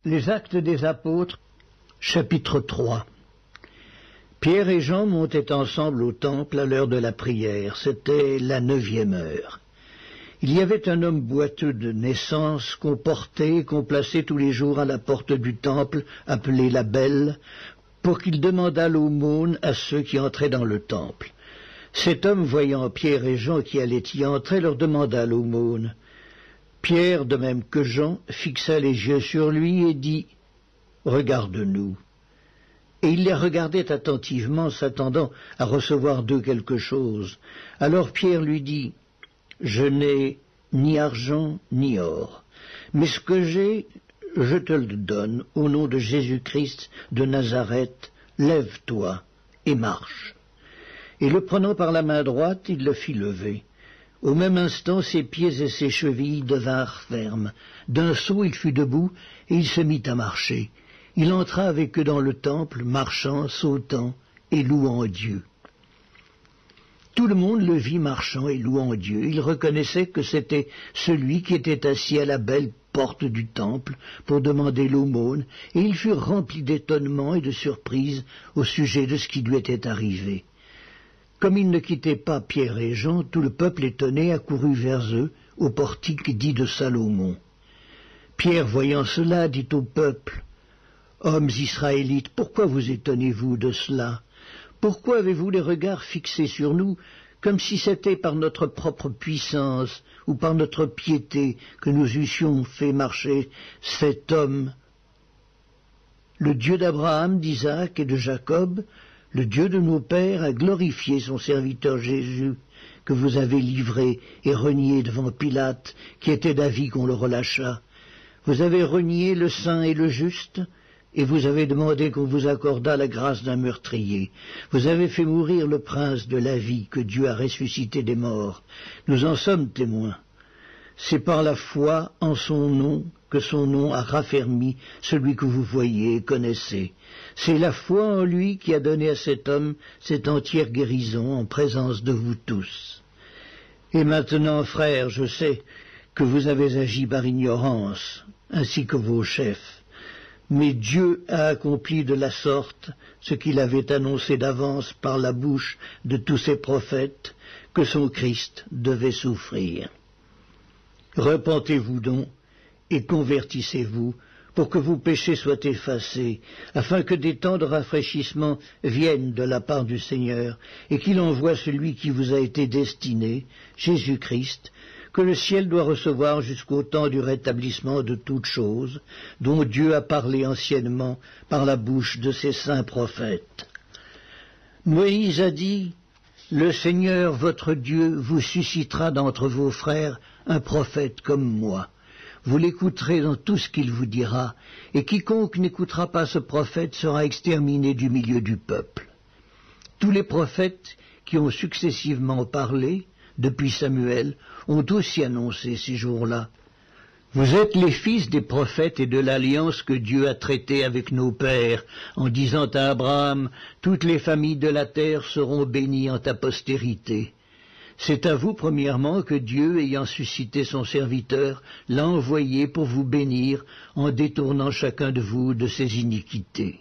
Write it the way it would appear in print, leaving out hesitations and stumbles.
Les Actes des Apôtres, chapitre 3. Pierre et Jean montaient ensemble au temple à l'heure de la prière. C'était la 9e heure. Il y avait un homme boiteux de naissance qu'on portait et qu'on plaçait tous les jours à la porte du temple, appelé la Belle, pour qu'il demandât l'aumône à ceux qui entraient dans le temple. Cet homme, voyant Pierre et Jean qui allaient y entrer, leur demanda l'aumône. Pierre, de même que Jean, fixa les yeux sur lui et dit « Regarde-nous ». Et il les regardait attentivement, s'attendant à recevoir d'eux quelque chose. Alors Pierre lui dit « Je n'ai ni argent ni or, mais ce que j'ai, je te le donne, au nom de Jésus-Christ de Nazareth, lève-toi et marche. » Et le prenant par la main droite, il le fit lever. Au même instant, ses pieds et ses chevilles devinrent fermes. D'un saut, il fut debout, et il se mit à marcher. Il entra avec eux dans le temple, marchant, sautant et louant Dieu. Tout le monde le vit marchant et louant Dieu. Il reconnaissait que c'était celui qui était assis à la belle porte du temple pour demander l'aumône, et ils furent remplis d'étonnement et de surprise au sujet de ce qui lui était arrivé. Comme ils ne quittaient pas Pierre et Jean, tout le peuple étonné accourut vers eux, au portique dit de Salomon. Pierre, voyant cela, dit au peuple, « Hommes israélites, pourquoi vous étonnez-vous de cela? Pourquoi avez-vous les regards fixés sur nous, comme si c'était par notre propre puissance ou par notre piété que nous eussions fait marcher cet homme? Le Dieu d'Abraham, d'Isaac et de Jacob, le Dieu de nos pères a glorifié son serviteur Jésus, que vous avez livré et renié devant Pilate, qui était d'avis qu'on le relâchât. Vous avez renié le saint et le juste, et vous avez demandé qu'on vous accordât la grâce d'un meurtrier. Vous avez fait mourir le prince de la vie, que Dieu a ressuscité des morts. Nous en sommes témoins. C'est par la foi en son nom que son nom a raffermi celui que vous voyez et connaissez. C'est la foi en lui qui a donné à cet homme cette entière guérison en présence de vous tous. Et maintenant, frères, je sais que vous avez agi par ignorance, ainsi que vos chefs. Mais Dieu a accompli de la sorte ce qu'il avait annoncé d'avance par la bouche de tous ses prophètes, que son Christ devait souffrir. Repentez-vous donc et convertissez-vous pour que vos péchés soient effacés, afin que des temps de rafraîchissement viennent de la part du Seigneur, et qu'il envoie celui qui vous a été destiné, Jésus-Christ, que le ciel doit recevoir jusqu'au temps du rétablissement de toutes choses, dont Dieu a parlé anciennement par la bouche de ses saints prophètes. Moïse a dit, « Le Seigneur votre Dieu vous suscitera d'entre vos frères un prophète comme moi. Vous l'écouterez dans tout ce qu'il vous dira, et quiconque n'écoutera pas ce prophète sera exterminé du milieu du peuple. » Tous les prophètes qui ont successivement parlé, depuis Samuel, ont aussi annoncé ces jours-là. Vous êtes les fils des prophètes et de l'alliance que Dieu a traitée avec nos pères, en disant à Abraham, « Toutes les familles de la terre seront bénies en ta postérité. » C'est à vous, premièrement, que Dieu, ayant suscité son serviteur, l'a envoyé pour vous bénir en détournant chacun de vous de ses iniquités.